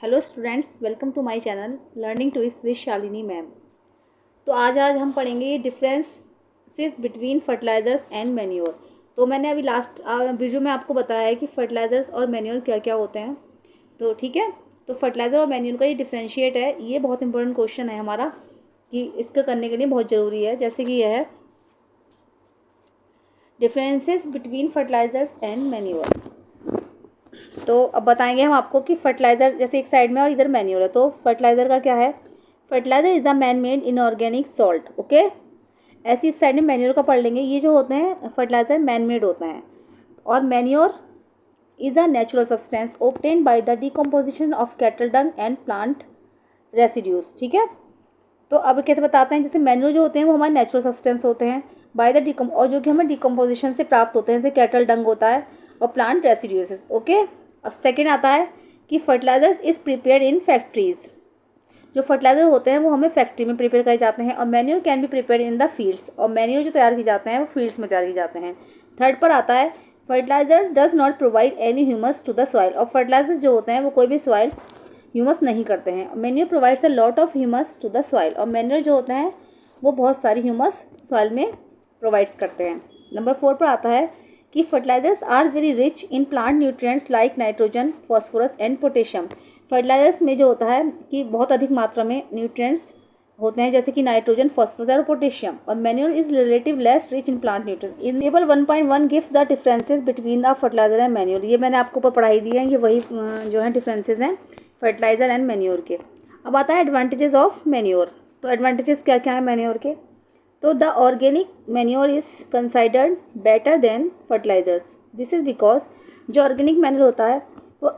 Hello students, welcome to my channel learning twist with Shalini ma'am. तो आज हम पढ़ेंगे differences between fertilisers and manure. तो मैंने अभी लास्ट वीडियो में आपको बताया है कि फर्टिलाइज़र्स और मैन्योर क्या क्या होते हैं। तो ठीक है, तो फर्टिलाइज़र और मैन्योर का ये डिफ्रेंशिएट है, ये बहुत इंपॉर्टेंट क्वेश्चन है हमारा कि इसका करने के लिए बहुत ज़रूरी है। जैसे कि यह है differences between fertilisers and manure. तो अब बताएंगे हम आपको कि फर्टिलाइज़र जैसे एक साइड में और इधर मैन्योर है। तो फर्टिलाइज़र का क्या है? Fertiliser is a man made inorganic salt. Okay, ऐसी इस साइड में मैन्योर का पढ़ लेंगे। ये जो होते हैं फर्टिलाइज़र मैन मेड होते हैं, और manure is a natural substance obtained by the decomposition of cattle Dang and plant residues. ठीक है, तो अब कैसे बताते हैं? जैसे मैन्योर जो होते हैं वो हमारे नेचुरल सब्सटेंस होते हैं बाय द डिकम, और जो कि हमें डिकम्पोजिशन से प्राप्त होते हैं, जैसे कैटल डंग होता है और प्लांट रेसिड्यूज। ओके, अब सेकेंड आता है कि fertilisers is prepared in factories. जो फर्टिलाइजर होते हैं वो हमें फैक्ट्री में प्रिपेयर करे जाते हैं। और manure can be prepare in the fields, और मैन्योर जो तैयार किए जाते हैं वो फील्ड्स में तैयार किए जाते हैं। थर्ड पर आता है fertilisers does not provide any humus to the soil. और फर्टिलाइजर्स जो होते हैं वो कोई भी सॉइल ह्यूमस नहीं करते हैं। Manure provides a lot of humus to the soil, और मैन्योर जो होते हैं वो बहुत सारी ह्यूमस सॉइल में प्रोवाइड्स करते हैं। नंबर 4 पर आता है कि fertilisers are very rich in plant nutrients like nitrogen, phosphorus and potassium. Fertilisers में जो होता है कि बहुत अधिक मात्रा में न्यूट्रिएंट्स होते हैं, जैसे कि नाइट्रोजन, फॉस्फोरस और पोटेशियम। और manure is relative less rich in plant nutrients. In table 1.1 gives the differences between the fertiliser and manure. ये मैंने आपको ऊपर पढ़ाई दी है, ये वही जो है डिफरेंसेस हैं फर्टिलाइजर एंड मैन्योर के। अब आता है एडवांटेजेस ऑफ मैन्योर। तो एडवांटेजेस क्या क्या है मैन्योर के? तो the organic manure is considered better than fertilisers. This is because जो ऑर्गेनिक मैन्योर होता है वो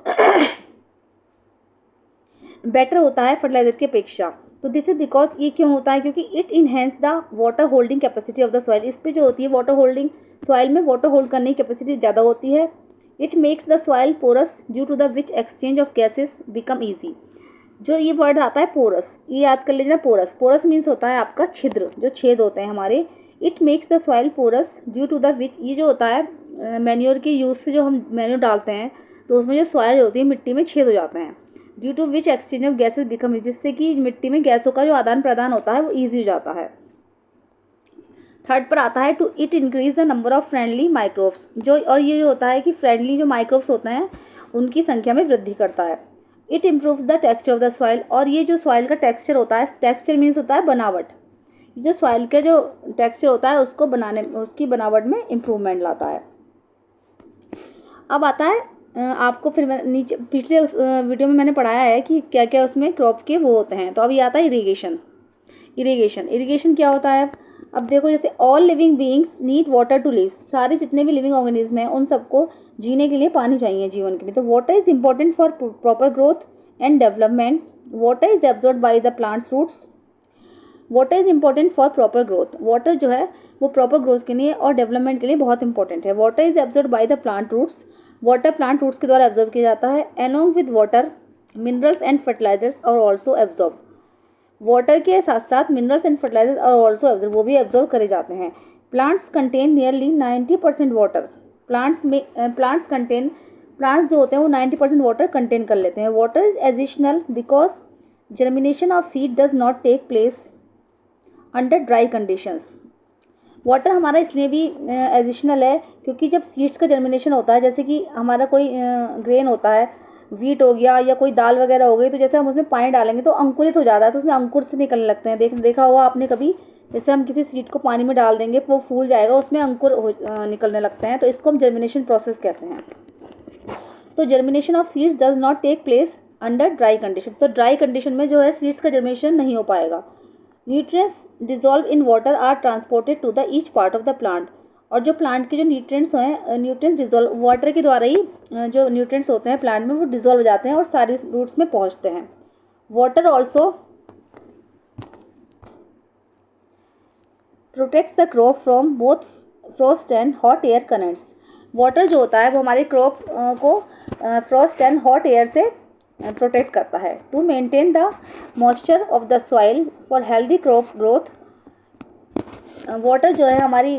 बेटर होता है फर्टिलाइजर्स की अपेक्षा। तो दिस इज बिकॉज ये क्यों होता है? क्योंकि it enhance the water holding capacity of the soil. इस पर जो होती है वाटर होल्डिंग, सॉइल में वाटर होल्ड करने की कैपेसिटी ज़्यादा होती है। It makes the soil porous due to the which exchange of gases become easy. जो ये वर्ड आता है पोरस, ये याद कर लीजिए ना। पोरस, पोरस मीन्स होता है आपका छिद्र, जो छेद होते हैं हमारे। It makes the soil porous due to the which, ये जो होता है मैन्योर के यूज़ से, जो हम मैन्योर डालते हैं तो उसमें जो सॉइल होती है मिट्टी में छेद हो जाते हैं। Due to which exchange of gases become, जिससे कि मिट्टी में गैसों का जो आदान प्रदान होता है वो ईजी हो जाता है। थर्ड पर आता है to it increase the number of friendly microbes. जो और ये जो होता है कि फ्रेंडली जो माइक्रोब्स होते हैं उनकी संख्या में वृद्धि करता है। It improves the texture of the soil, और ये जो सॉइल का टेक्सचर होता है, टेक्सचर मीन्स होता है बनावट। जो सॉइल का जो टेक्सचर होता है उसको बनाने, उसकी बनावट में इम्प्रूवमेंट लाता है। अब आता है आपको फिर मैं नीचे पिछले वीडियो में मैंने पढ़ाया है कि क्या क्या उसमें क्रॉप के वो होते हैं। तो अब ये आता है इरीगेशन। इरीगेशन क्या होता है? अब देखो, जैसे all living beings need water to live. सारे जितने भी लिविंग ऑर्गेनिज्म हैं उन सबको जीने के लिए पानी चाहिए, जीवन के लिए। तो water is important for proper growth and development. Water is absorbed by the plants roots. Water is important for proper growth. Water जो है वो प्रॉपर ग्रोथ के लिए और डेवलपमेंट के लिए बहुत इंपॉर्टेंट है। Water is absorbed by the plant roots. Water plant roots के द्वारा एब्जॉर्ब किया जाता है। Along with water minerals and fertilisers are also absorb. Water के साथ साथ minerals and fertilisers are also absorb, वो भी एब्जॉर्ब करे जाते हैं। Plants contain nearly 90% water. Plants जो होते हैं वो 90% वाटर कंटेन कर लेते हैं। Water is additional because germination of seed does not take place under dry conditions. Water हमारा इसलिए भी एडिशनल है क्योंकि जब सीड्स का जर्मिनेशन होता है, जैसे कि हमारा कोई ग्रेन होता है, वीट हो गया या कोई दाल वगैरह हो गई, तो जैसे हम उसमें पानी डालेंगे तो अंकुरित हो जाता है, तो उसमें अंकुर से निकलने लगते हैं। देखा होगा आपने कभी, जैसे हम किसी सीड को पानी में डाल देंगे वो फूल जाएगा, उसमें अंकुर निकलने लगते हैं, तो इसको हम जर्मिनेशन प्रोसेस कहते हैं। तो germination of seeds does not take place under dry condition. तो ड्राई कंडीशन में जो है सीड्स का जर्मिनेशन नहीं हो पाएगा। Nutrients dissolve in water are transported to the each part of the plant. और जो प्लांट के जो न्यूट्रिएंट्स हैं, न्यूट्रिएंट्स डिजॉल्व वाटर के द्वारा ही जो न्यूट्रिएंट्स होते हैं प्लांट में वो डिजॉल्व हो जाते हैं और सारी रूट्स में पहुंचते हैं। Water also protects the crop from both frost and hot air currents. Water जो होता है वो हमारे क्रॉप को फ्रॉस्ट एंड हॉट एयर से प्रोटेक्ट करता है। To maintain the moisture of the soil for healthy crop growth. Water जो है हमारी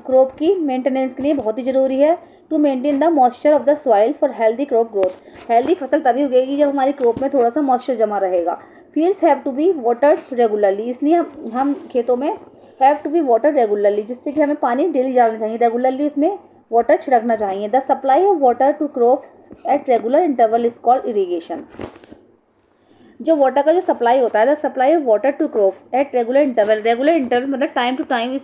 क्रॉप की मेंटेनेंस के लिए बहुत ही ज़रूरी है। To maintain the moisture of the soil for healthy crop growth. Healthy फसल तभी उगेगी जब हमारी क्रॉप में थोड़ा सा मॉइस्चर जमा रहेगा। Fields have to be watered regularly, इसलिए हम खेतों में have to be water regularly, जिससे कि हमें पानी डेली डालना चाहिए, रेगुलरली उसमें वाटर छिड़कना चाहिए। The supply of water to crops at regular interval is called irrigation. जो वाटर का जो सप्लाई होता है, the supply of water to crops at regular interval मतलब टाइम टू टाइम इस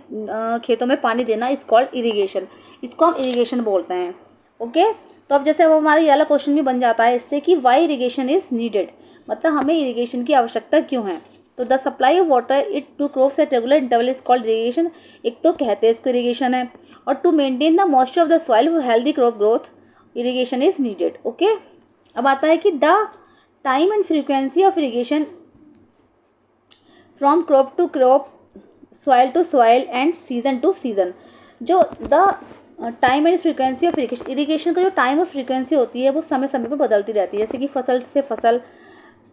खेतों में पानी देना इज कॉल्ड इरीगेशन। इसको हम इरीगेशन बोलते हैं। ओके, तो अब जैसे अब हमारा ये वाला क्वेश्चन भी बन जाता है इससे कि वाई इरीगेशन इज नीडेड, मतलब हमें इरीगेशन की आवश्यकता क्यों है। तो the supply of water it to crops at regular interval is called irrigation. एक तो कहते हैं इसको इरीगेशन है, और to maintain the moisture of the soil for healthy crop growth irrigation is needed. Okay, अब आता है कि the time and frequency of irrigation from crop to crop, soil to soil and season to season. जो the time and frequency of irrigation का जो time और frequency होती है वो समय समय पर बदलती रहती है, जैसे कि फसल से फसल,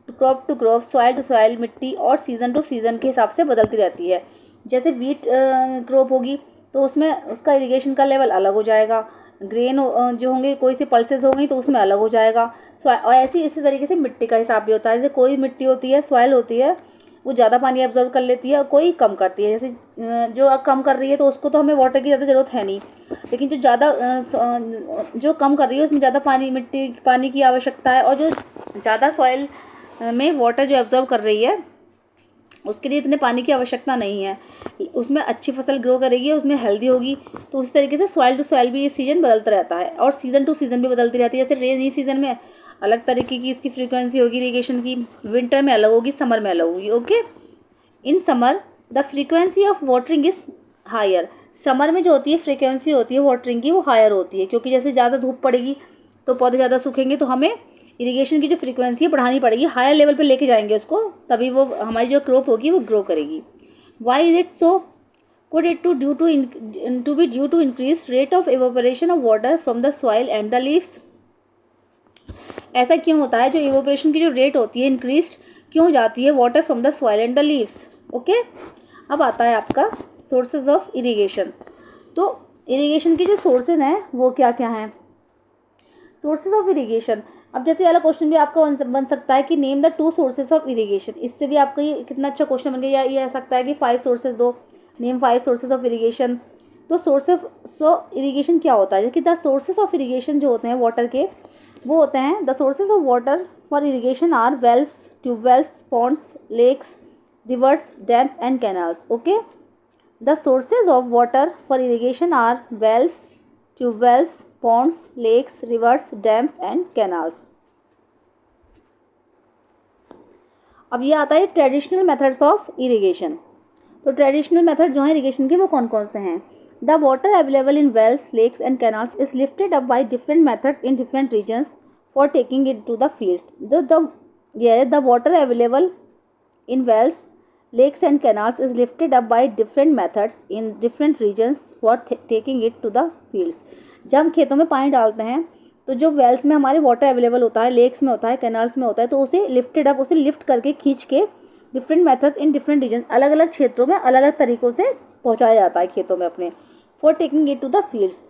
crop to crop, soil to soil, मिट्टी, और सीज़न टू सीज़न के हिसाब से बदलती रहती है। जैसे वीट क्रॉप होगी तो उसमें उसका इरिगेशन का लेवल अलग हो जाएगा, ग्रेन जो होंगे कोई सी पल्सेस होंगी तो उसमें अलग हो जाएगा। और इसी तरीके से मिट्टी का हिसाब भी होता है, जैसे कोई मिट्टी होती है, सॉइल होती है, वो ज़्यादा पानी एब्जॉर्व कर लेती है और कोई कम करती है। जैसे जो कम कर रही है तो उसको तो हमें वाटर की ज़्यादा ज़रूरत है नहीं, लेकिन जो ज़्यादा जो कम कर रही है उसमें ज़्यादा पानी की आवश्यकता है, और जो ज़्यादा सॉइल में वाटर जो एब्जॉर्व कर रही है उसके लिए इतने पानी की आवश्यकता नहीं है, उसमें अच्छी फसल ग्रो करेगी, उसमें हेल्दी होगी। तो उसी तरीके से सॉइल टू सॉइल भी ये सीजन बदलता रहता है, और सीज़न टू सीज़न भी बदलती रहती है। जैसे रेनी सीजन में अलग तरीके की इसकी फ्रीक्वेंसी होगी इरीगेशन की, विंटर में अलग होगी, समर में अलग होगी। Okay, in summer the frequency of watering is higher. Summer में जो होती है फ्रीक्वेंसी होती है वाटरिंग की वो हायर होती है, क्योंकि जैसे ज़्यादा धूप पड़ेगी तो पौधे ज़्यादा सूखेंगे, तो हमें इरिगेशन की जो फ्रीक्वेंसी है बढ़ानी पड़ेगी, हायर लेवल पे लेके जाएंगे उसको, तभी वो हमारी जो क्रॉप होगी वो ग्रो करेगी। Why is it so? Could it to due to be due to increase rate of evaporation of water from the soil and the leaves. ऐसा क्यों होता है, जो इवेपोरेशन की जो रेट होती है इंक्रीज क्यों हो जाती है water from the soil and the leaves. Okay, अब आता है आपका सोर्सेज ऑफ इरीगेशन। तो इरीगेशन के जो सोर्सेज हैं वो क्या क्या हैं? सोर्सेज ऑफ इरीगेशन, अब जैसे वाला क्वेश्चन भी आपका बन सकता है कि name the 2 sources of irrigation. इससे भी आपका ये कितना अच्छा क्वेश्चन बन गया, या ये आ सकता है कि 5 सोर्सेज दो, नेम 5 सोर्सेज ऑफ इरीगेशन। तो इरीगेशन क्या होता है, जैसे कि द सोर्सेज ऑफ इरीगेशन जो होते हैं वाटर के, वो होते हैं the sources of water for irrigation are wells, tubewells, ponds, lakes, rivers, dams and canals. Okay, the sources of water for irrigation are wells, tubewells, ponds, lakes, rivers, dams and canals। अब ये आता है traditional methods of irrigation. तो traditional method जो है irrigation के वो कौन कौन से हैं? The water available in wells, lakes and canals is lifted up by different methods in different regions for taking it to the fields. The water available in wells, lakes and canals is lifted up by different methods in different regions for taking it to the fields। जब हम खेतों में पानी डालते हैं तो जो Wales में हमारे वाटर अवेलेबल होता है, लेक्स में होता है, कैनाल्स में होता है, तो उसे लिफ्टेड अप, उसे लिफ्ट करके खींच के different methods in different region, अलग अलग क्षेत्रों में अलग अलग तरीक़ों से पहुँचाया जाता है खेतों में अपने, for taking it to the fields.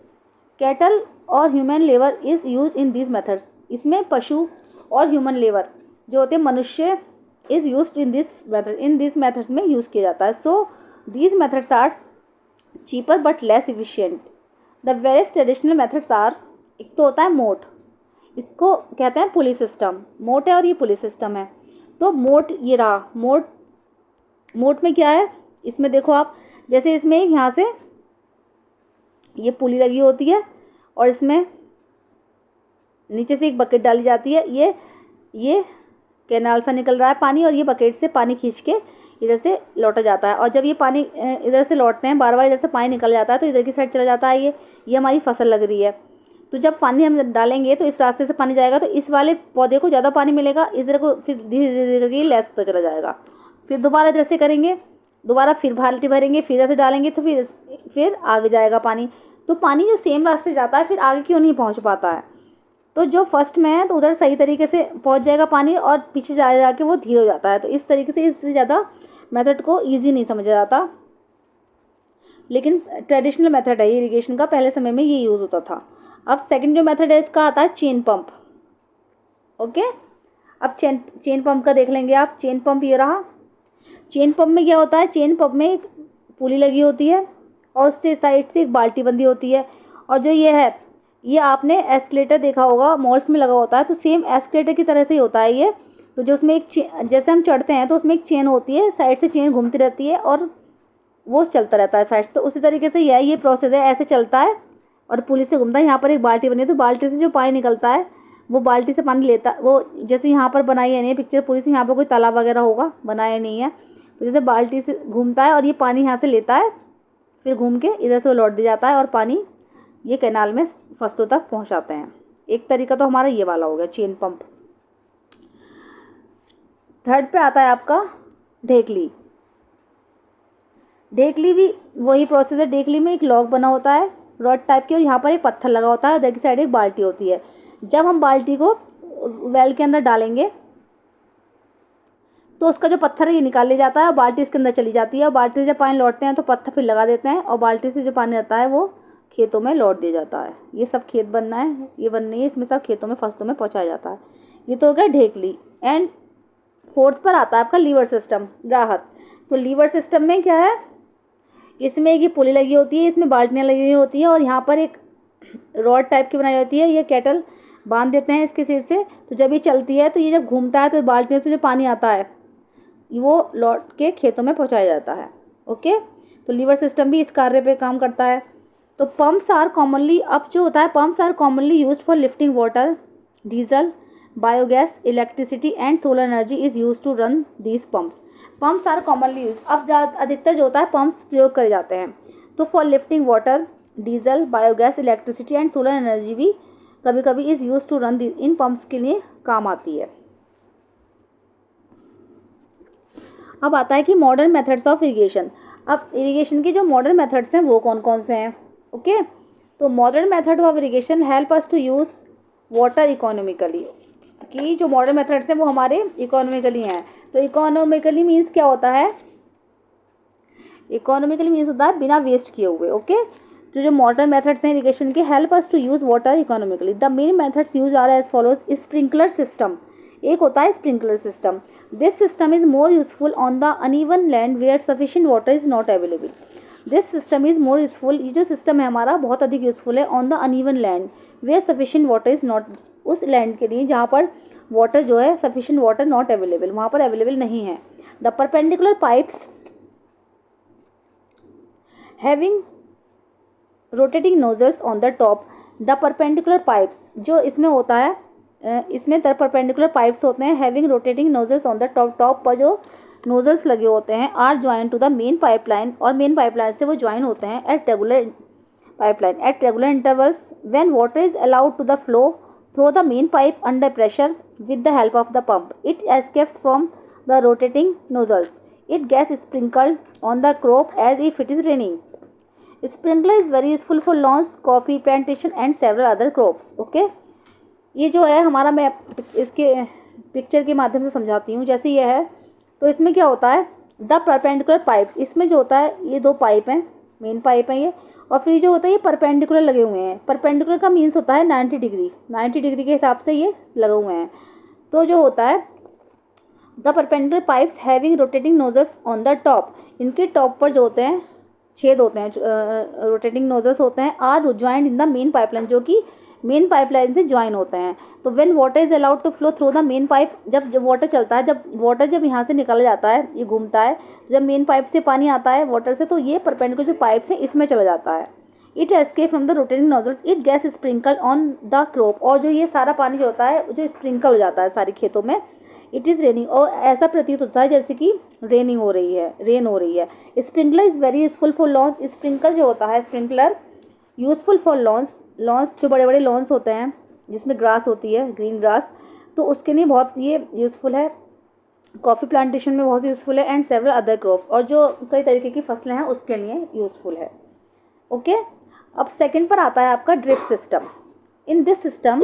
Cattle और human labour is use in these methods. इसमें पशु और ह्यूमन लेबर जो होते हैं मनुष्य is used in this methods में यूज़ किया जाता है। So these methods are cheaper but less efficient. The various traditional methods are, एक तो होता है मोट, इसको कहते हैं पुली सिस्टम, मोट है और ये पुली सिस्टम है। तो मोट ये रहा, मोट में क्या है, इसमें देखो आप, जैसे इसमें यहाँ से ये पुली लगी होती है और इसमें नीचे से एक बकेट डाली जाती है, ये कैनाल से निकल रहा है पानी, और ये बकेट से पानी खींच के इधर से लौटा जाता है। और जब ये पानी इधर से लौटते हैं, बार बार इधर से पानी निकल जाता है तो इधर की साइड चला जाता है। ये हमारी फसल लग रही है, तो जब पानी हम डालेंगे तो इस रास्ते से पानी जाएगा, तो इस वाले पौधे को ज़्यादा पानी मिलेगा, इधर को फिर धीरे धीरे करके लेस होता चला जाएगा। फिर दोबारा इधर से करेंगे, दोबारा फिर बाल्टी भरेंगे, फिर इधर से डालेंगे, तो फिर आगे जाएगा पानी। तो पानी जो सेम रास्ते जाता है फिर आगे क्यों नहीं पहुँच पाता है? तो जो फर्स्ट में है तो उधर सही तरीके से पहुंच जाएगा पानी, और पीछे जाके वो धीरे हो जाता है। तो इस तरीके से इससे ज़्यादा मेथड को इजी नहीं समझा जाता, लेकिन ट्रेडिशनल मेथड है इरिगेशन का, पहले समय में ये यूज़ होता था। अब सेकंड जो मेथड है इसका आता है चेन पंप। ओके, अब चेन पंप का देख लेंगे आप। चेन पंप ये रहा। चेन पंप में क्या होता है, चेन पंप में एक पुली लगी होती है और उससे साइड से एक बाल्टी बंधी होती है, और जो ये है, ये आपने एस्केलेटर देखा होगा, मॉल्स में लगा होता है, तो सेम एस्केलेटर की तरह से ही होता है ये। तो जो उसमें एक जैसे हम चढ़ते हैं तो उसमें एक चेन होती है, साइड से चेन घूमती रहती है और वो चलता रहता है साइड से। तो उसी तरीके से ये प्रोसेस है, ऐसे चलता है और पुली से घूमता है। यहाँ पर एक बाल्टी बनी है, तो बाल्टी से जो पानी निकलता है वो बाल्टी से पानी लेता, वो जैसे यहाँ पर बनाई है नहीं पिक्चर पूरी से, यहाँ पर कोई तालाब वगैरह होगा, बनाया नहीं है, तो जैसे बाल्टी से घूमता है और ये पानी यहाँ से लेता है, फिर घूम के इधर से वो लौट दे जाता है और पानी ये कैनाल में फसलों तक पहुँचाते हैं। एक तरीका तो हमारा ये वाला हो गया चेन पंप। थर्ड पे आता है आपका ढेकली। ढेकली भी वही प्रोसेस है। ढेकली में एक लॉक बना होता है रॉड टाइप की, और यहाँ पर एक पत्थर लगा होता है, उधर की साइड एक बाल्टी होती है। जब हम बाल्टी को वेल के अंदर डालेंगे तो उसका जो पत्थर है ये निकाल लिया जाता है और बाल्टी इसके अंदर चली जाती है, और बाल्टी से जब पानी लौटते हैं तो पत्थर फिर लगा देते हैं और बाल्टी से जो पानी आता है वो खेतों में लौट दिया जाता है। ये सब खेत बनना है, ये बननी है, इसमें सब खेतों में फसलों में पहुँचाया जाता है। ये तो हो गया ढेकली। एंड फोर्थ पर आता है आपका लीवर सिस्टम, राहत। तो लीवर सिस्टम में क्या है, इसमें एक ये पुली लगी होती है, इसमें बाल्टियाँ लगी हुई होती हैं और यहाँ पर एक रॉड टाइप की बनाई होती है। ये कैटल बांध देते हैं इसके सिर से, तो जब ये चलती है तो ये जब घूमता है तो बाल्टियों से जो पानी आता है वो लौट के खेतों में पहुँचाया जाता है। ओके, तो लीवर सिस्टम भी इस कार्य पे काम करता है। तो पंप्स आर कॉमनली, अब जो होता है pumps are commonly used for lifting water, diesel, biogas, electricity and solar energy is use to run these pumps. Pumps are commonly use, अब अधिकतर जो होता है पंप्स प्रयोग करे जाते हैं। तो for lifting water, diesel, biogas, electricity and solar energy भी कभी कभी इज़ यूज टू रन इन पंप्स के लिए काम आती है। अब आता है कि मॉडर्न मेथड्स ऑफ इरिगेशन। अब इरिगेशन के जो मॉडर्न मेथड्स हैं वो कौन कौन से हैं। ओके, तो modern method of irrigation help us to use water economically, कि जो मॉडर्न मेथड्स हैं वो हमारे इकोनॉमिकली हैं। तो इकोनॉमिकली मीन्स क्या होता है, इकोनॉमिकली मीन्स होता है बिना वेस्ट किए हुए। ओके, तो जो मॉडर्न मेथड्स हैं इरिगेशन के help us to use water economically. The main methods use are as follows. Sprinkler system, एक होता है sprinkler system. This system is more useful on the uneven land where sufficient water is not available. This system is more useful, ये जो system है हमारा बहुत अधिक useful है on the uneven land where sufficient water is not, उस land के लिए जहाँ पर वाटर जो है सफिशिएंट वाटर नॉट अवेलेबल, वहाँ पर अवेलेबल नहीं है। The perpendicular pipes having rotating nozzles on the top. The perpendicular pipes, जो इसमें होता है, इसमें परपेंडिकुलर पाइप्स होते हैं, having rotating nozzles on the top, top पर जो नोजल्स लगे होते हैं, are join to the main pipeline, और मेन पाइपलाइन से वो ज्वाइन होते हैं at regular intervals. When water is allowed to the flow through the main pipe under pressure with the help of the pump, it escapes from the rotating nozzles. It gets sprinkled on the crop as if it is raining. Sprinkler is very useful for lawns, coffee plantation and several other crops. Okay, ये जो है हमारा, मैं इसके picture के माध्यम से समझाती हूँ। जैसे ये है तो इसमें क्या होता है, द परपेंडिकुलर पाइप्स, इसमें जो होता है ये दो पाइप हैं, मेन पाइप हैं ये, और फिर जो होता है ये परपेंडिकुलर लगे हुए हैं। परपेंडिकुलर का मीन्स होता है 90 डिग्री, 90 डिग्री के हिसाब से ये लगे हुए हैं। तो जो होता है the perpendicular pipes having rotating nozzles on the top, इनके टॉप पर जो होते हैं छेद होते हैं, रोटेटिंग नोजल्स होते हैं, are joined in the main pipeline, जो कि मेन पाइपलाइन से ज्वाइन होते हैं। तो when water is allowed to flow through the main pipe, जब वाटर चलता है, जब वाटर जब यहाँ से निकल जाता है, ये घूमता है, जब मेन पाइप से पानी आता है वाटर से, तो ये परपेंडिकुलर जो पाइप्स है इसमें चला जाता है। It escape from the rotating nozzles, it gas sprinkle on the crop, और जो ये सारा पानी जो होता है जो स्प्रिंकल हो जाता है सारे खेतों में। इट इज़ रेनिंग, और ऐसा प्रतीत होता है जैसे कि रेनिंग हो रही है, रेन हो रही है। Sprinkler is very useful for lawns, sprinkle जो होता है sprinkler useful for lawns, lawns जो बड़े बड़े लॉन्स होते हैं जिसमें ग्रास होती है, ग्रीन ग्रास, तो उसके लिए बहुत ये यूज़फुल है। कॉफ़ी प्लांटेशन में बहुत यूज़फुल है, एंड सेवरल अदर क्रॉप्स, और जो कई तरीके की फसलें हैं उसके लिए यूज़फुल है। ओके, अब सेकंड पर आता है आपका drip system. In this system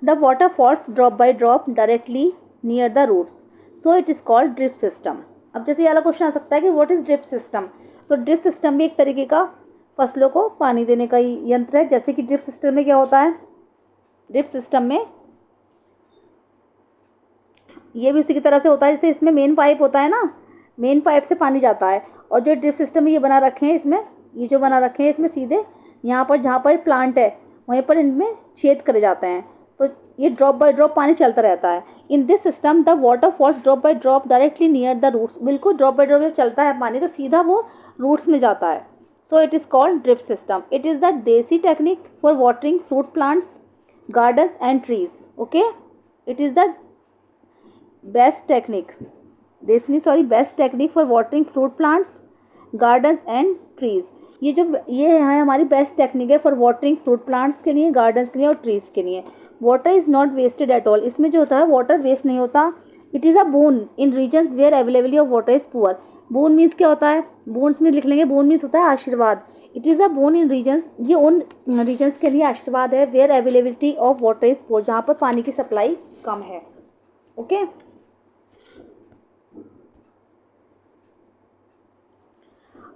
the water falls drop by drop directly near the roots, so it is called drip system. अब जैसे ये वाला क्वेश्चन आ सकता है कि व्हाट इज़ ड्रिप सिस्टम, तो ड्रिप सिस्टम भी एक तरीके का फसलों को पानी देने का यंत्र है। जैसे कि ड्रिप सिस्टम में क्या होता है, ड्रिप सिस्टम में ये भी उसी की तरह से होता है। जैसे इसमें मेन पाइप होता है ना, मेन पाइप से पानी जाता है, और जो ड्रिप सिस्टम ये बना रखे हैं, इसमें ये जो बना रखे हैं इसमें सीधे यहाँ पर जहाँ पर प्लांट है वहीं पर इनमें छेद करे जाते हैं, तो ये ड्रॉप बाय ड्रॉप पानी चलता रहता है। In this system the water falls drop by drop directly near the roots. बिल्कुल ड्रॉप बाय ड्रॉप जब चलता है पानी तो सीधा वो रूट्स में जाता है। So it is called drip system. It is the desi technique for watering fruit plants, gardens and trees. Okay, it is the best technique best technique for watering fruit plants, gardens and trees. ये है हमारी best technique है for watering fruit plants के लिए, gardens के लिए और trees के लिए। Water is not wasted at all. इसमें जो होता है वाटर वेस्ट नहीं होता। It is a boon in regions where availability of water is poor. Boon means क्या होता है, बोन्स में लिख लेंगे, बोन मीन्स होता है आशीर्वाद। It is a boon in regions, ये उन रीजन्स के लिए आशीर्वाद है where availability of water is poor, जहाँ पर पानी की सप्लाई कम है। ओके,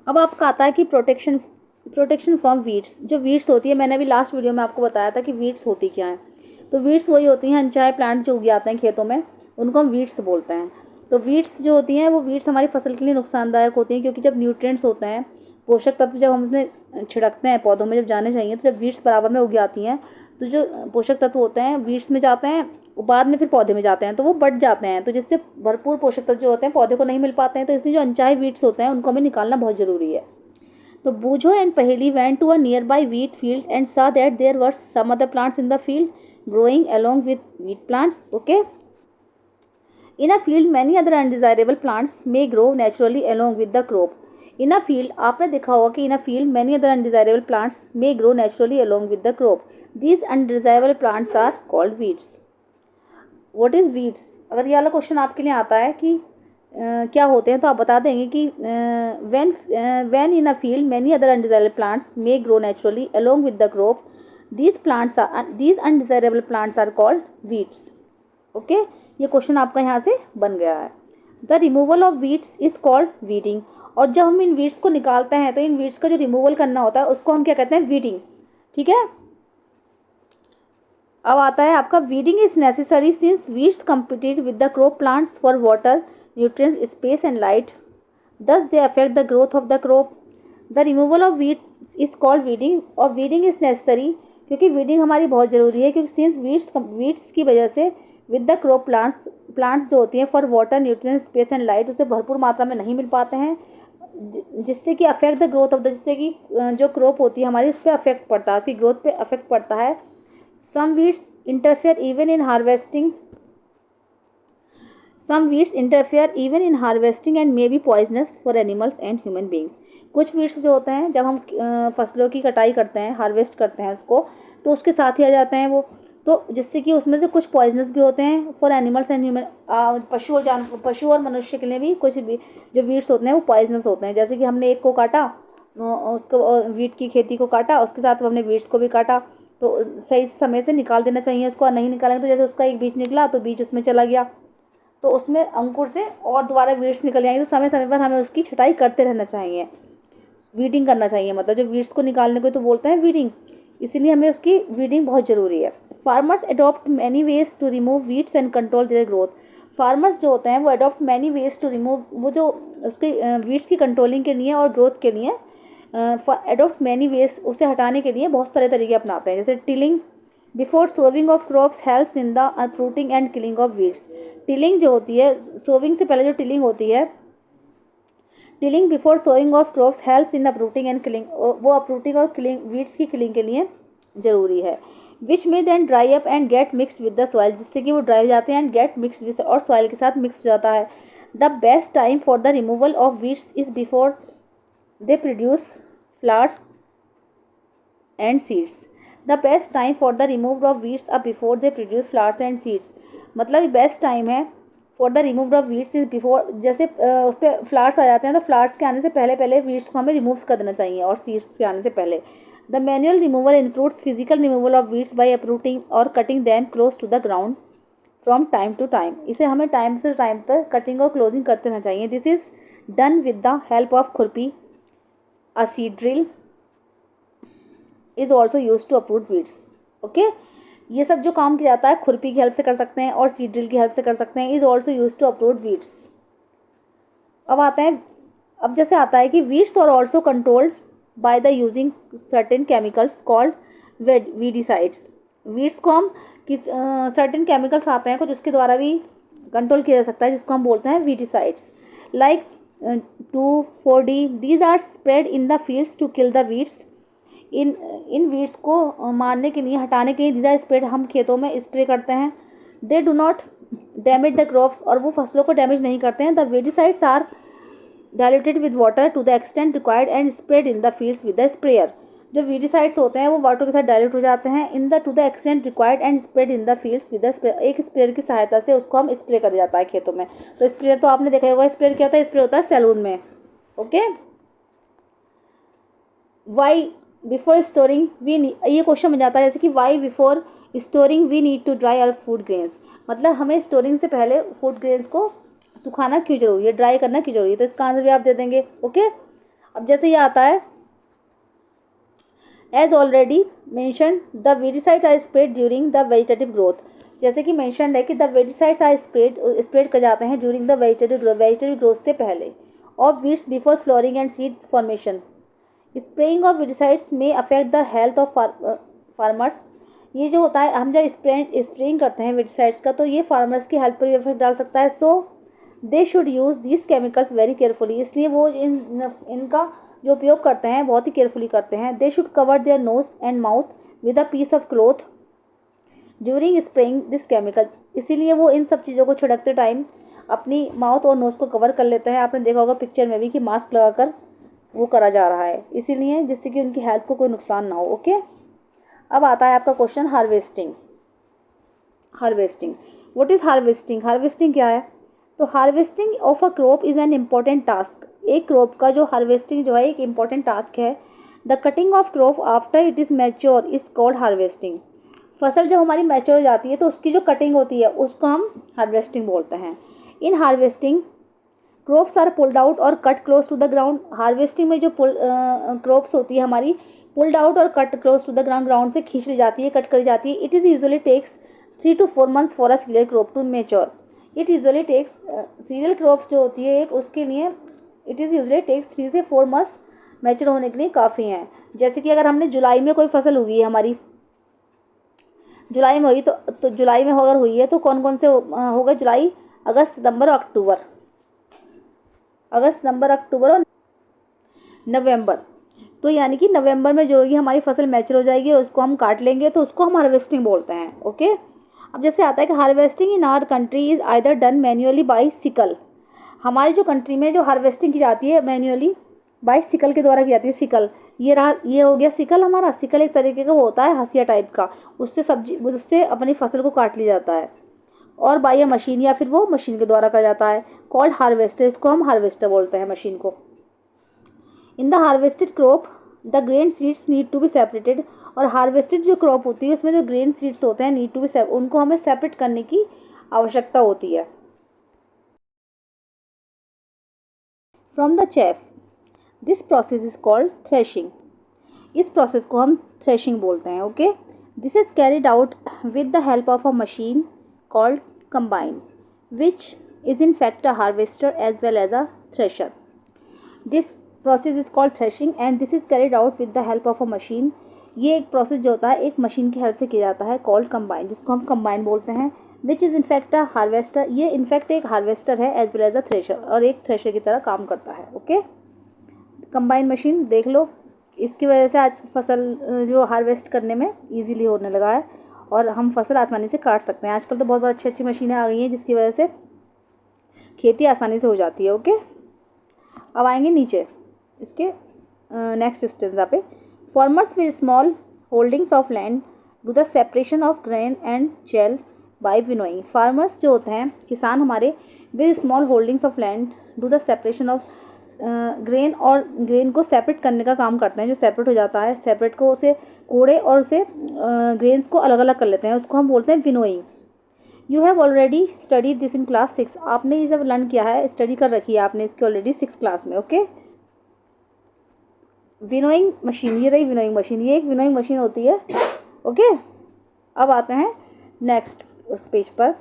अब आपका आता है कि प्रोटेक्शन फ्रॉम वीड्स। जो वीड्स होती है, मैंने अभी लास्ट वीडियो में आपको बताया था कि वीड्स होती क्या है। तो वीड्स वही होती हैं अनचाहे प्लांट जो उग आते हैं खेतों में, उनको हम वीड्स बोलते हैं। तो वीड्स जो होती हैं वो वीड्स हमारी फसल के लिए नुकसानदायक होती हैं, क्योंकि जब न्यूट्रिएंट्स होते हैं, पोषक तत्व जब हम उसमें छिड़कते हैं पौधों में जब जाने चाहिए, तो जब वीड्स बराबर में उग आती हैं तो जो पोषक तत्व होते हैं वीड्स में जाते हैं, बाद में फिर पौधे में जाते हैं, तो वो बढ़ जाते हैं, तो जिससे भरपूर पोषक तत्व जो होते हैं पौधे को नहीं मिल पाते हैं। तो इसलिए जो अनचाहे वीड्स होते हैं उनको हमें निकालना बहुत ज़रूरी है। तो बूझो एंड पहेली went to a nearby wheat field and saw that there were some other plants in the field growing along with wheat plants. Okay. In a field, many other undesirable plants may grow naturally along with the crop. In a field, आपने देखा होगा कि in a field many other undesirable plants may grow naturally along with the crop. These undesirable plants are called weeds. What is weeds? अगर ये वाला question आपके लिए आता है कि क्या होते हैं, तो आप बता देंगे कि when in a field many other undesirable plants may grow naturally along with the crop, these undesirable plants are called weeds. Okay, ये क्वेश्चन आपका यहाँ से बन गया है। The removal of weeds is called weeding. और जब हम इन वीड्स को निकालते हैं तो इन वीड्स का जो रिमूवल करना होता है उसको हम क्या कहते हैं, वीडिंग। ठीक है, अब आता है आपका weeding is necessary since weeds compete with the crop plants for water, nutrients, space and light. Thus they affect the growth of the crop. The removal of weeds is called weeding, और weeding is necessary क्योंकि weeding हमारी बहुत ज़रूरी है, क्योंकि since weeds की वजह से with the crop plants जो होती हैं for water, nutrients, space and light उसे भरपूर मात्रा में नहीं मिल पाते हैं, जिससे कि affect the growth of the, जिससे कि जो crop होती है हमारी उस पर अफेक्ट पड़ता है, उसकी ग्रोथ पे अफेक्ट पड़ता है। Some weeds interfere even in harvesting and may be poisonous for animals and human beings. कुछ वीड्स जो होते हैं जब हम फसलों की कटाई करते हैं, हार्वेस्ट करते हैं उसको, तो उसके साथ ही आ जाते हैं वो, तो जिससे कि उसमें से कुछ पॉइजनस भी होते हैं फॉर एनिमल्स एंड ह्यूमन, पशु और मनुष्य के लिए भी कुछ भी जो वीड्स होते हैं वो पॉइजनस होते हैं। जैसे कि हमने एक को काटा, उसको वीट की खेती को काटा, उसके साथ हमने वीड्स को भी काटा, तो सही समय से निकाल देना चाहिए उसको। नहीं निकालेंगे तो जैसे उसका एक बीज निकला तो बीज उसमें चला गया, तो उसमें अंकुर से और दोबारा वीड्स निकल जाएंगे, तो समय समय पर हमें उसकी छटाई करते रहना चाहिए, वीडिंग करना चाहिए। मतलब जो वीड्स को निकालने को तो बोलते हैं वीडिंग, इसीलिए हमें उसकी वीडिंग बहुत ज़रूरी है। Farmers adopt many ways to remove weeds and control their growth. Farmers जो होते हैं वो adopt many ways to remove, वो जो उसके वीड्स की कंट्रोलिंग के लिए और ग्रोथ के लिए अडॉप्ट मैनी वेज, उसे हटाने के लिए बहुत सारे तरीके अपनाते हैं। जैसे tilling before sowing of crops helps in the uprooting and killing of weeds. Tilling जो होती है, सोविंग से पहले जो टिलिंग होती है, tilling before sowing of crops helps in uprooting and killing, वो अप्रूटिंग और किलिंग, वीड्स की किलिंग के लिए ज़रूरी है। विच में then dry up and get mixed with the soil, जिससे कि वो ड्राई हो जाते हैं एंड गेट मिक्स विद, और सॉइल के साथ मिक्स हो जाता है। The best time for the removal of weeds is before they produce flowers and seeds. The best time for the removal of weeds are before they produce flowers and seeds. मतलब best time है for the remove of weeds is before, जैसे उस पर flowers आ जाते हैं तो flowers के आने से पहले वीड्स को हमें रिमूव कर देना चाहिए, और सीड्स के आने से पहले। The manual removal includes physical removal of weeds by uprooting और cutting them close to the ground from time to time. इसे हमें टाइम से टाइम पर कटिंग और क्लोजिंग करते रहना चाहिए। This is done with the help of khurpi, a seed drill, is also use to uproot weeds. Okay, ये सब जो काम किया जाता है खुरपी की हेल्प से कर सकते हैं और सीड ड्रिल की हेल्प से कर सकते हैं। Is also use to uproot weeds. अब आते हैं, अब जैसे आता है कि weeds are also controlled by the using certain chemicals called weedicides. Weeds को हम किस सर्टेन केमिकल्स आते हैं कुछ, उसके द्वारा भी कंट्रोल किया जा सकता है, जिसको हम बोलते हैं weedicides. Like 2,4-D, these are spread in the fields to kill the weeds. इन वीड्स को मारने के लिए, हटाने के लिए दीज आर स्प्रेड, हम खेतों में स्प्रे करते हैं। They do not damage the crops, और वो फसलों को डैमेज नहीं करते हैं। The weedicides are diluted with water to the extent required and spread in the fields with the sprayer. जो वीडिसाइड्स होते हैं वो वाटर के साथ डाइल्यूट हो जाते हैं in the two the extent required and spread in the fields with the sprayer. एक स्प्रेयर की सहायता से उसको हम स्प्रे कर जाता है खेतों में। तो स्प्रेयर तो आपने देखा होगा, स्प्रेयर क्या होता है, स्प्रे होता है सैलून में। Okay, why before storing we, ये क्वेश्चन बन जाता है जैसे कि why before storing we need to dry our food grains. मतलब हमें स्टोरिंग से पहले फूड ग्रेन्स को सुखाना क्यों जरूरी है, ड्राई करना क्यों जरूरी है। तो इसका आंसर भी आप दे देंगे। ओके, अब जैसे ये आता है, as already mention the weedicides are spread during the vegetative growth. जैसे कि मैंशन है कि द वेजिसाइड्स आर स्प्रेड कर जाते हैं ड्यूरिंग द वेजिटेटिव ग्रोथ से पहले, of weeds before flowering and seed formation. Spraying of weedicides may affect the health of farmers. ये जो होता है, हम जब स्प्रेइंग करते हैं वीडिसाइड्स का, तो ये फार्मर्स की हेल्थ पर भी इफेक्ट डाल सकता है। So they should use this chemicals very carefully. इसलिए वो इनका जो उपयोग करते हैं बहुत ही केयरफुली करते हैं। They should cover their nose and mouth with a piece of cloth during spraying this chemical. इसीलिए वो इन सब चीज़ों को छिड़कते टाइम अपनी माउथ और नोज़ को कवर कर लेते हैं। आपने देखा होगा पिक्चर में भी कि मास्क लगाकर वो करा जा रहा है, इसीलिए जिससे कि उनकी हेल्थ को कोई नुकसान ना हो। ओके, अब आता है आपका question harvesting. Harvesting, what is harvesting? Harvesting क्या है? तो harvesting of a crop is an important task. एक क्रॉप का जो हार्वेस्टिंग जो है एक इम्पॉर्टेंट टास्क है। The cutting of crop after it is mature is called harvesting. फसल जब हमारी मैच्योर हो जाती है तो उसकी जो कटिंग होती है उसको हम हार्वेस्टिंग बोलते हैं। In harvesting crops are pulled out और cut close to the ground. Harvesting में जो क्रॉप्स होती है हमारी पुल्ड आउट और cut close to the ground से खींच ली जाती है, कट करी जाती है। It is usually takes 3 to 4 months for a cereal crop to mature. It usually takes, cereal crops जो होती है एक, उसके लिए इट इज़ यूजुअली टेक्स 3 से 4 months मैच्योर होने के लिए काफ़ी हैं। जैसे कि अगर हमने जुलाई में कोई फसल उगी है हमारी, जुलाई में हुई तो जुलाई में अगर हुई है तो कौन कौन से होगा? जुलाई, अगस्त, सितंबर और अक्टूबर। अगस्त, सितंबर, अक्टूबर और नवंबर। तो यानी कि नवंबर में जो होगी हमारी फसल मैच्योर हो जाएगी और उसको हम काट लेंगे, तो उसको हम हार्वेस्टिंग बोलते हैं। ओके, अब जैसे आता है कि harvesting in our country is either done manually by sickle. हमारी जो कंट्री में जो हार्वेस्टिंग की जाती है मैन्युअली बाय सिकल के द्वारा की जाती है। सिकल, ये रहा, ये हो गया सिकल हमारा। सिकल एक तरीके का वो होता है हंसिया टाइप का, उससे अपनी फसल को काट लिया जाता है। और बाय मशीन, या फिर वो मशीन के द्वारा करा जाता है। कॉल्ड हार्वेस्टर, इसको हम हार्वेस्टर बोलते हैं मशीन को। In the harvested crop the grain seeds need to be separated. और हार्वेस्टेड जो क्रॉप होती है उसमें जो ग्रेन सीड्स होते हैं नीड टू बी उनको हमें सेपरेट करने की आवश्यकता होती है from the chaff. This process is called threshing. इस प्रोसेस को हम थ्रेशिंग बोलते हैं। Okay, this is carried out with the help of a machine called combine which is in fact a harvester as well as a thresher. This process is called threshing and this is carried out with the help of a machine. ये एक process जो होता है एक machine की help से किया जाता है, कॉल्ड कंबाइन, जिसको हम कंबाइन बोलते हैं। Which is in fact a harvester, ये इनफैक्ट एक हार्वेस्टर है as well as a thresher, और एक थ्रेशर की तरह काम करता है। ओके, कंबाइन मशीन देख लो, इसकी वजह से आज फसल जो हार्वेस्ट करने में ईजीली होने लगा है और हम फसल आसानी से काट सकते हैं। आजकल तो बहुत बहुत अच्छी अच्छी मशीनें आ गई हैं जिसकी वजह से खेती आसानी से हो जाती है। ओके, अब आएंगे नीचे इसके नेक्स्ट स्टेंजा पे। Farmers with small holdings of land do the separation of grain and चेल बाय विनोइंग। फार्मर्स जो होते हैं किसान हमारे, with small holdings of land do the separation of grain, और ग्रेन को सेपरेट करने का काम करते हैं। जो सेपरेट हो जाता है, सेपरेट को उसे कोड़े और उसे ग्रेन्स को अलग अलग कर लेते हैं, उसको हम बोलते हैं winnowing. You have already study this in class 6। आपने ये सब लर्न किया है, स्टडी कर रखी है आपने इसकी ऑलरेडी 6th क्लास में। ओके, विनोइंग मशीन, ये रही विनोइंग मशीन, ये एक विनोइंग मशीन होती है। ओके, अब आते हैं नेक्स्ट उस पेज पर।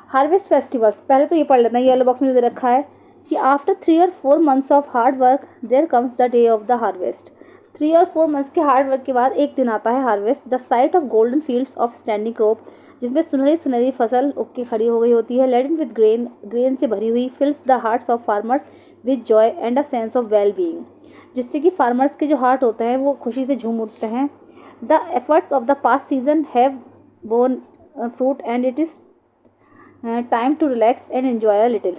हार्वेस्ट फेस्टिवल्स, पहले तो ये पढ़ लेते हैं, येलो बॉक्स में जो दे रखा है कि आफ्टर 3 और 4 months of hard work there comes the day of the harvest. 3 और 4 मंथ्स के हार्ड वर्क के बाद एक दिन आता है harvest. The site of golden fields of standing crop, जिसमें सुनहरी सुनहरी फसल उग के खड़ी हो गई होती है, लेडन विद ग्रेन से भरी हुई, फिल्स the hearts of farmers with Joy and a sense of well being, जिससे कि फार्मर्स के जो हार्ट होते हैं वो खुशी से झूम उठते हैं। The efforts of the past season have borne fruit and it is time to relax and enjoy a little.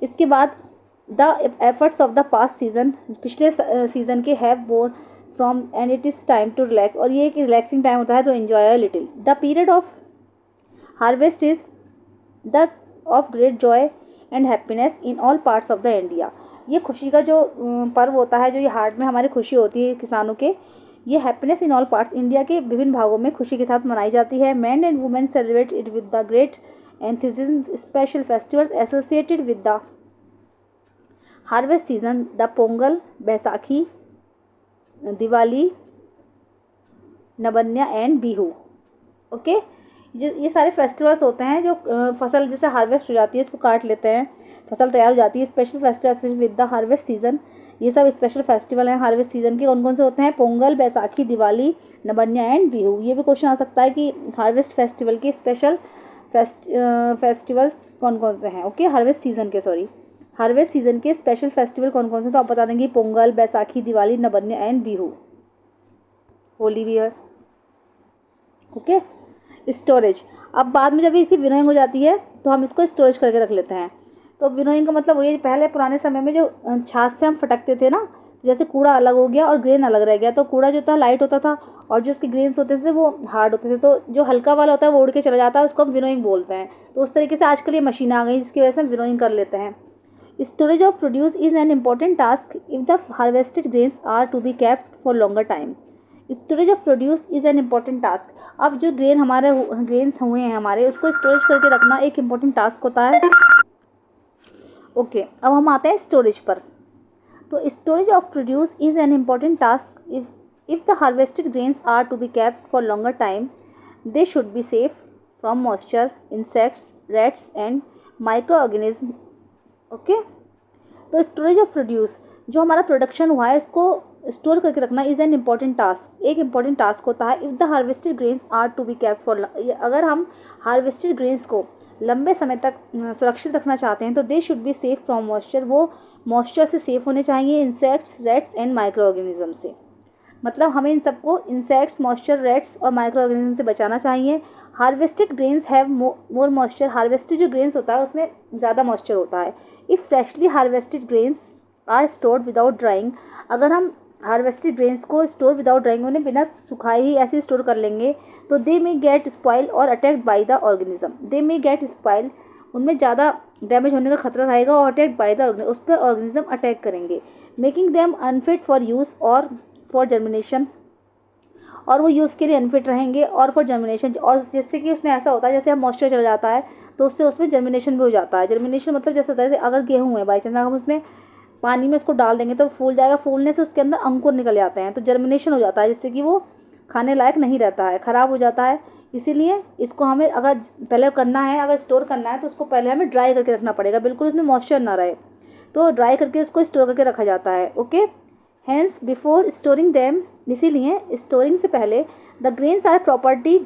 इसके बाद the efforts of the past season, पिछले सीजन के have borne from and it is time to relax, और ये एक relaxing time होता है तो enjoy a little. The period of harvest is the of great joy and happiness in all parts of the India. ये खुशी का जो पर्व होता है, जो ये हार्ट में हमारी खुशी होती है किसानों के, ये happiness in all parts India के विभिन्न भागों में खुशी के साथ मनाई जाती है। Man and women celebrate it with the great enthusiasm, special festivals associated with the harvest season, the Pongal, Baisakhi, Diwali, Nabanna and Bihu. Okay, जो ये सारे फेस्टिवल्स होते हैं जो फसल जैसे हार्वेस्ट हो जाती है उसको काट लेते हैं, फसल तैयार हो जाती है, special festival with the harvest season. ये सब स्पेशल फेस्टिवल हैं हार्वेस्ट सीजन के। कौन कौन से होते हैं? पोंगल, बैसाखी, दिवाली, नबन्या एंड बिहू। ये भी क्वेश्चन आ सकता है कि हार्वेस्ट फेस्टिवल के स्पेशल फेस्टिवल्स कौन कौन से हैं। ओके, हार्वेस्ट सीजन के, सॉरी, हार्वेस्ट सीजन के स्पेशल फेस्टिवल कौन कौन से, तो आप बता देंगे पोंगल, बैसाखी, दिवाली, नबन्या एंड बिहू, होली भी है। ओके, स्टोरेज, अब बाद में जब इसकी विनोइंग हो जाती है तो हम इसको स्टोरेज करके रख लेते हैं। तो विनोइंग का मतलब वही, पहले पुराने समय में जो छाछ से हम फटकते थे ना, जैसे कूड़ा अलग हो गया और ग्रेन अलग रह गया, तो कूड़ा जो था लाइट होता था और जो उसके ग्रेन्स होते थे वो हार्ड होते थे, तो जो हल्का वाला होता है वो उड़ के चला जाता है, उसको हम विनोइंग बोलते हैं। तो उस तरीके से आजकल ये मशीन आ गई जिसकी वजह से हम विनोइंग कर लेते हैं। Storage of produce is an important task if the harvested grains are to be kept for longer time. Storage of produce is an important task, अब जो ग्रेन्स हुए हैं हमारे, उसको स्टोरेज करके रखना एक इम्पॉर्टेंट टास्क होता है। ओके, अब हम आते हैं स्टोरेज पर। तो storage of produce is an important task if the harvested grains are to be kept for longer time, they should be safe from moisture, insects, rats and microorganisms. Okay, तो storage of produce, जो हमारा production हुआ है इसको store करके रखना is an important task, एक important task होता है। If the harvested grains are to be kept for, अगर हम हार्वेस्टेड ग्रेन्स को लंबे समय तक सुरक्षित रखना चाहते हैं तो they should be safe from moisture, वो मॉइस्चर से सेफ होने चाहिए, insects, rats and micro organism से, मतलब हमें इन सबको इंसेक्ट्स, मॉइस्चर, रेट्स और माइक्रो ऑर्गेनिज्म से बचाना चाहिए। Harvested grains have more moisture, harvested जो ग्रेन्स होता है उसमें ज़्यादा मॉइस्चर होता है। If freshly harvested grains are stored without drying, अगर हम हार्वेस्टेड ग्रेन्स को स्टोर विदाउट ड्राइंग, उन्हें बिना सुखाए ही ऐसे स्टोर कर लेंगे, तो दे मे गेट स्पॉइल और attacked by the organism. They may gate spoil, उनमें ज़्यादा डैमेज होने का खतरा रहेगा, और अटैक्ड बाय द, उस पर ऑर्गेनिज्म अटैक करेंगे, making them unfit for use और फॉर जर्मिनेशन, और वो यूज़ के लिए अनफिट रहेंगे, और फॉर जर्मिनेशन, और जैसे कि उसमें ऐसा होता है जैसे हम मॉइस्चर चला जाता है तो उससे उसमें जर्मिनेशन भी हो जाता है। जर्मिनेशन मतलब जैसे होता है अगर गेहूँ है बाई चांस हम उसमें पानी में उसको डाल देंगे तो फूल जाएगा, फूलने से उसके अंदर अंकुर निकल जाते हैं, तो जर्मिनेशन हो जाता है, जिससे कि वो खाने लायक नहीं रहता है, ख़राब हो जाता है। इसीलिए इसको हमें अगर पहले करना है, अगर स्टोर करना है तो उसको पहले हमें ड्राई करके रखना पड़ेगा, बिल्कुल उसमें मॉइस्चर ना रहे, तो ड्राई करके उसको स्टोर करके रखा जाता है। Okay, hence before storing them, इसीलिए स्टोरिंग से पहले the grains are properly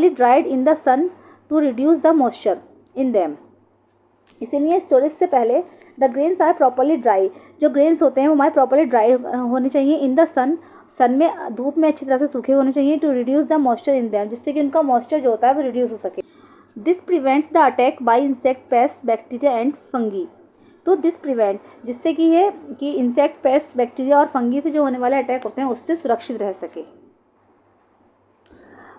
dried in the sun to reduce the moisture in them. इसीलिए स्टोरेज से पहले the grains are properly dry, जो ग्रेन्स होते हैं वो हमारे प्रॉपर्ली ड्राई होने चाहिए इन द सन, सन में, धूप में अच्छी तरह से सूखे होने चाहिए, to reduce the moisture in them, जिससे कि उनका मॉइस्चर जो होता है वो रिड्यूस हो सके। This prevents the attack by insect, paste, bacteria and fungi. तो दिस प्रिवेंट, जिससे कि ये कि इंसेक्ट, पेस्ट, बैक्टीरिया और फंगी से जो होने वाले अटैक होते हैं उससे सुरक्षित रह सके।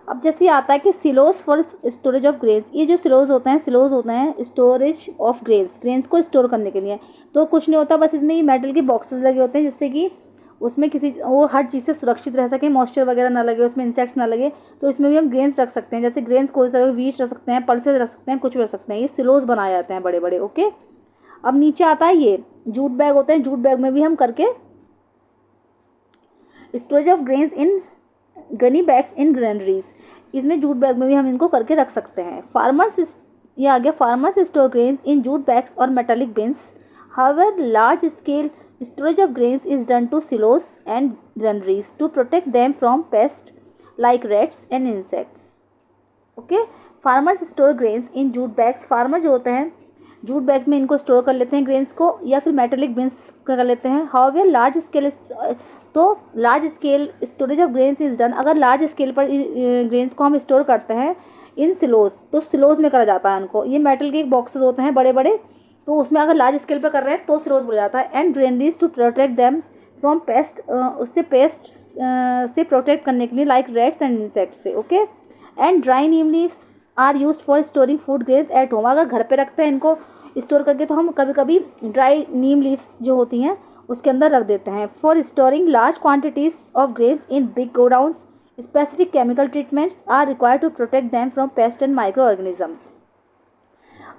अब जैसे आता है कि silos for storage of grains, ये जो सिलोज होते हैं स्टोरेज ऑफ ग्रेन्स को स्टोर करने के लिए। तो कुछ नहीं होता, बस इसमें ये मेटल के बॉक्सेस लगे होते हैं जिससे कि उसमें वो हर चीज़ से सुरक्षित रह सके, मॉइस्चर वगैरह ना लगे, उसमें इंसेक्ट्स ना लगे, तो इसमें भी हम ग्रेन्स रख सकते हैं। जैसे ग्रेन्स कोई सा वीट रख सकते हैं, पल्सेस रख सकते हैं, कुछ भी रख सकते हैं, ये सिलोज बनाए जाते हैं बड़े बड़े। ओके, अब नीचे आता है ये जूट बैग होते हैं, जूट बैग में भी हम करके storage of grains in Ghani bags in granaries, इसमें जूट बैग में भी हम इनको करके रख सकते हैं। फार्मर्स, ये आ गया farmers store grains in jute bags और metallic bins, however large scale storage of grains is done to silos and granaries to protect them from pests like rats and insects. Okay, farmers store grains in jute bags. Farmer जो होते हैं jute bags में इनको store कर लेते हैं grains को, या फिर मेटेलिक बिन्स कर लेते हैं। हाउएवर लार्ज स्केल, तो large scale storage of grains is done, अगर लार्ज स्केल पर ग्रेन्स को हम स्टोर करते हैं इन सिलोज, तो सिलोज में करा जाता है उनको। ये मेटल के बॉक्सेस होते हैं बड़े बड़े, तो उसमें अगर लार्ज स्केल पर कर रहे हैं तो सिलोज बोला जाता है। And granaries to protect them from pest, उससे पेस्ट से प्रोटेक्ट करने के लिए, लाइक रेट्स एंड इंसेक्ट्स से। Okay, and dry neem leaves are used for storing food grains at home, अगर घर पे रखते हैं इनको स्टोर करके तो हम कभी कभी ड्राई नीम लीव्स जो होती हैं उसके अंदर रख देते हैं। For storing large quantities of grains in big godowns, specific chemical treatments are required to protect them from pest and micro organisms.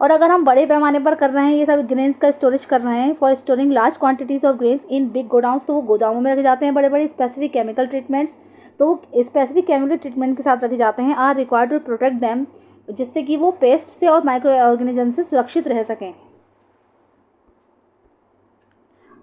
और अगर हम बड़े पैमाने पर कर रहे हैं, ये सब ग्रेन्स का स्टोरेज कर रहे हैं, for storing large quantities of grains in big godowns, तो वो गोदामों में रखे जाते हैं बड़े बड़े। स्पेसिफिक केमिकल ट्रीटमेंट्स, तो स्पेसिफिक केमिकल ट्रीटमेंट के साथ रखे जाते हैं। Are required to protect them, जिससे कि वो पेस्ट से और माइक्रो ऑर्गेनिज्म से सुरक्षित रह सकें।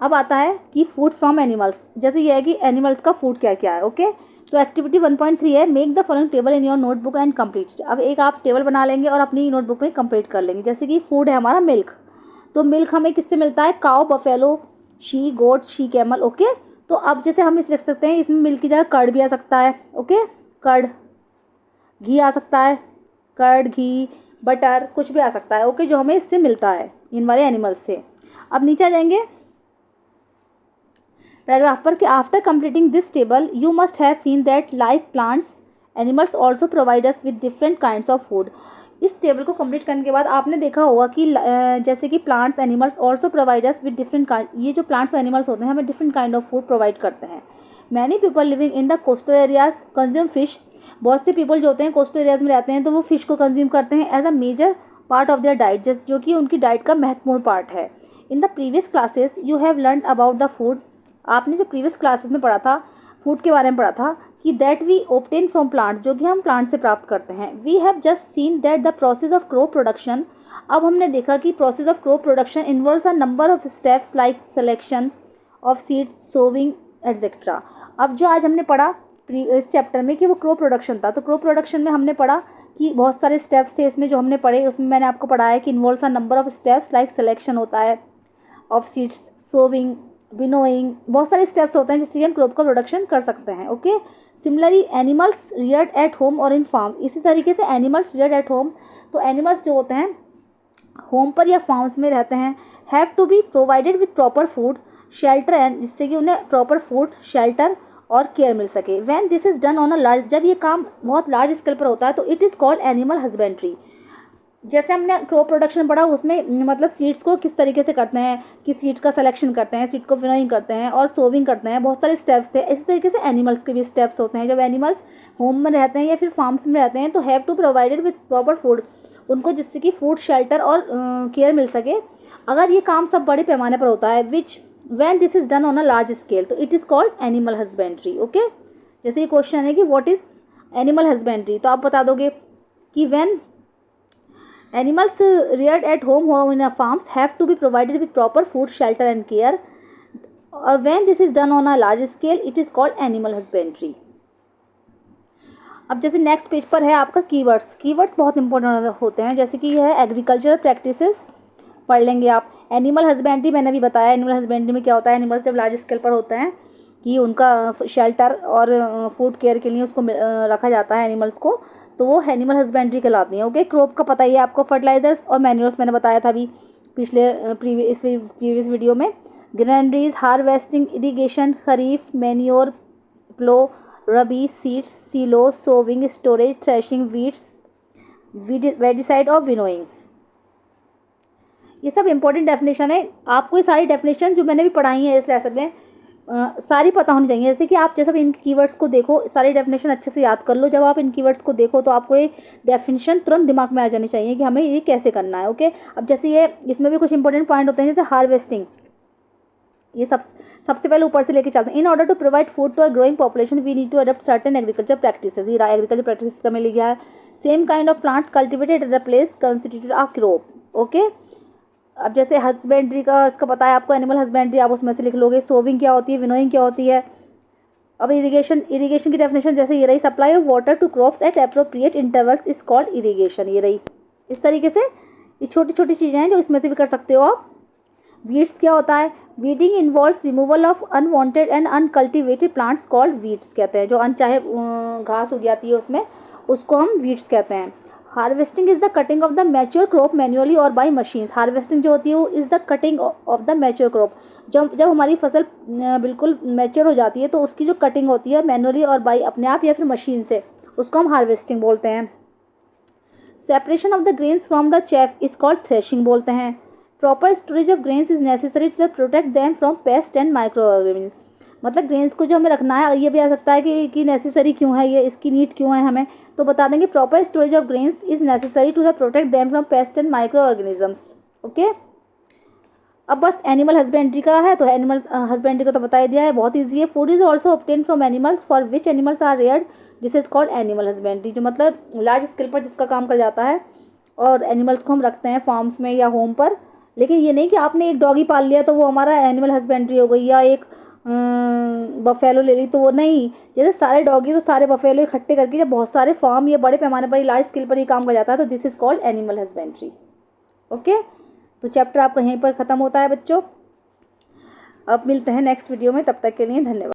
अब आता है कि फूड फ्रॉम एनिमल्स, जैसे ये है कि एनिमल्स का फूड क्या क्या है। ओके, तो एक्टिविटी 1.3 है, make the following table in your notebook and complete. अब एक आप टेबल बना लेंगे और अपनी नोटबुक में कंप्लीट कर लेंगे। जैसे कि फूड है हमारा मिल्क, तो मिल्क हमें किससे मिलता है, cow, buffalo, she goat, she camel. Okay, तो अब जैसे हम इस लिख सकते हैं, इसमें मिल्क की जगह कर्ड भी आ सकता है। ओके, कर्ड, घी आ सकता है, कर्ड, घी, बटर, कुछ भी आ सकता है। ओके, जो हमें इससे मिलता है इन वाले एनिमल्स से। अब नीचे आ जाएंगे पैराग्राफ पर कि after completing this table you must have seen that like plants animals also provide us with different kinds of food. इस टेबल को कंप्लीट करने के बाद आपने देखा होगा कि जैसे कि plants animals also provide us with different kind, ये जो प्लांट्स और एनिमल्स होते हैं हमें different kind of food provide करते हैं। Many people living in the coastal areas consume fish, बहुत से पीपल जो होते हैं कोस्टल एरियाज में रहते हैं तो वो फिश को कंज्यूम करते हैं as a major part of their diet, जो कि उनकी डाइट का महत्वपूर्ण पार्ट है। In the previous classes you have learn about the food, आपने जो प्रीवियस क्लासेस में पढ़ा था फूड के बारे में पढ़ा था कि that we obtain from plants, जो कि हम प्लांट से प्राप्त करते हैं। We have just seen that the process of crop production, अब हमने देखा कि process of crop production involves a number of steps like selection of seeds, sowing etcetera. अब जो आज हमने पढ़ा इस चैप्टर में कि वो क्रॉप प्रोडक्शन था, तो क्रॉप प्रोडक्शन में हमने पढ़ा कि बहुत सारे स्टेप्स थे इसमें जो हमने पढ़े, उसमें मैंने आपको पढ़ाया कि involves a number of steps like selection होता है ऑफ सीड्स, सोविंग, विनोइंग, बहुत सारे स्टेप्स होते हैं जिससे हम क्रॉप का प्रोडक्शन कर सकते हैं। Okay, similarly animals Rudyard at home और इन फार्म, इसी तरीके से एनिमल्स रियर्ड एट होम, तो एनिमल्स जो होते हैं होम पर या फार्म्स में रहते हैं, have to be provided with proper food shelter and, जिससे कि उन्हें प्रॉपर फूड, शेल्टर और केयर मिल सके। When this is done on a large, जब ये काम बहुत लार्ज स्केल पर होता है तो it is called animal husbandry. जैसे हमने क्रॉप प्रोडक्शन पढ़ा उसमें मतलब सीड्स को किस तरीके से करते हैं कि सीड्स का सिलेक्शन करते हैं, सीड को विनोइंग करते हैं और सोविंग करते हैं, बहुत सारे स्टेप्स थे। इसी तरीके से एनिमल्स के भी स्टेप्स होते हैं। जब एनिमल्स होम में रहते हैं या फिर फार्म्स में रहते हैं तो have to provided with proper food, उनको जिससे कि फूड, शेल्टर और केयर मिल सके। अगर ये काम सब बड़े पैमाने पर होता है which when this is done on a large scale, तो it is called animal husbandry. Okay, जैसे ये क्वेश्चन है कि व्हाट इज़ एनिमल हस्बेंड्री, तो आप बता दोगे कि when animals reared at home or in a farms have to be provided with proper food, shelter and care. When this is done on a large scale, it is called animal husbandry. अब जैसे next page पर है आपका keywords. Keywords बहुत important होते हैं, जैसे कि यह है एग्रीकल्चरल प्रैक्टिसेस, पढ़ लेंगे आप। एनिमल हस्बेंड्री मैंने भी बताया, एनिमल हस्बेंड्री में क्या होता है, एनिमल्स जब लार्ज स्केल पर होते हैं कि उनका शेल्टर और फूड केयर के लिए उसको रखा जाता है एनिमल्स को, तो वो एनिमल हस्बेंड्री कहलाती हैं। ओके, क्रॉप का पता ही है आपको, फर्टिलाइजर्स और मैन्योर्स मैंने बताया था अभी प्रीवियस वीडियो में। Granaries, harvesting, irrigation, kharif, manure, plough, rabi, seeds, silo, sowing, storage, threshing, weeds, weedicide और विनोइंग। ये सब इंपॉर्टेंट डेफिनेशन है, आपको ये सारी डेफिनेशन जो मैंने भी पढ़ाई है इस लेसन में सारी पता होनी चाहिए। जैसे कि आप जैसे इन कीवर्ड्स को देखो, सारी डेफिनेशन अच्छे से याद कर लो। जब आप इन कीवर्ड्स को देखो तो आपको ये डेफिनेशन तुरंत दिमाग में आ जानी चाहिए कि हमें ये कैसे करना है। ओके, अब जैसे ये इसमें भी कुछ इंपॉर्टेंट पॉइंट होते हैं, जैसे हार्वेस्टिंग, ये सबसे पहले ऊपर से लेके चलते हैं। In order to provide food to a growing population we need to adopt certain agriculture practices. ये एग्रीकल्चर प्रैक्टिस का मिल गया है। Same kind of plants cultivated at a place constituted a crop. Okay, अब जैसे हस्बेंड्री का इसका पता है आपको, एनिमल हस्बेंड्री आप उसमें से लिख लोगे। सोविंग क्या होती है, विनोइंग क्या होती है। अब इरिगेशन की डेफिनेशन जैसे ये रही, supply of water to crops at appropriate intervals is called irrigation. ये रही। इस तरीके से ये छोटी छोटी चीज़ें हैं जो इसमें से भी कर सकते हो आप। वीड्स क्या होता है, weeding involves removal of unwanted and uncultivated plants called weeds कहते हैं। जो अनचाहे घास उग जाती है उसमें, उसको हम वीड्स कहते हैं। Harvesting is the cutting of the mature crop manually और बाय मशीन्स। हार्वेस्टिंग जो होती है वो is the cutting of the mature crop. जब हमारी फसल बिल्कुल मैच्योर हो जाती है तो उसकी जो कटिंग होती है मैन्युअली और बाय अपने आप या फिर मशीन से, उसको हम हार्वेस्टिंग बोलते हैं। Separation of the grains from the chaff is called threshing बोलते हैं। Proper storage of grains is necessary to protect them from pest and micro organism. मतलब ग्रेन्स को जो हमें रखना है, ये भी आ सकता है कि नेसेसरी क्यों है, ये इसकी नीड क्यों है हमें, तो बता देंगे proper storage of grains is necessary to the protect them from pest and micro organisms. Okay, अब बस एनिमल हस्बेंड्री का है, तो एनिमल हस्बेंड्री को तो बता ही दिया है, बहुत ईजी है। Food is also obtain from animals for which animals are reared, this is called animal husbandry. जो मतलब लार्ज स्केल पर जिसका काम कर जाता है, और एनिमल्स को हम रखते हैं फार्म्स में या होम पर। लेकिन ये नहीं कि आपने एक डॉगी पाल लिया तो वो हमारा एनिमल हस्बेंड्री हो गई, या एक बफेलो ले ली तो वो नहीं। जैसे सारे डॉगी तो सारे बफेलो इकट्ठे करके जब बहुत सारे फार्म या बड़े पैमाने पर लार्ज स्केल पर ही काम कर जाता है, तो this is called animal husbandry. Okay, तो चैप्टर आपका यहीं पर ख़त्म होता है बच्चों। अब मिलते हैं नेक्स्ट वीडियो में, तब तक के लिए धन्यवाद।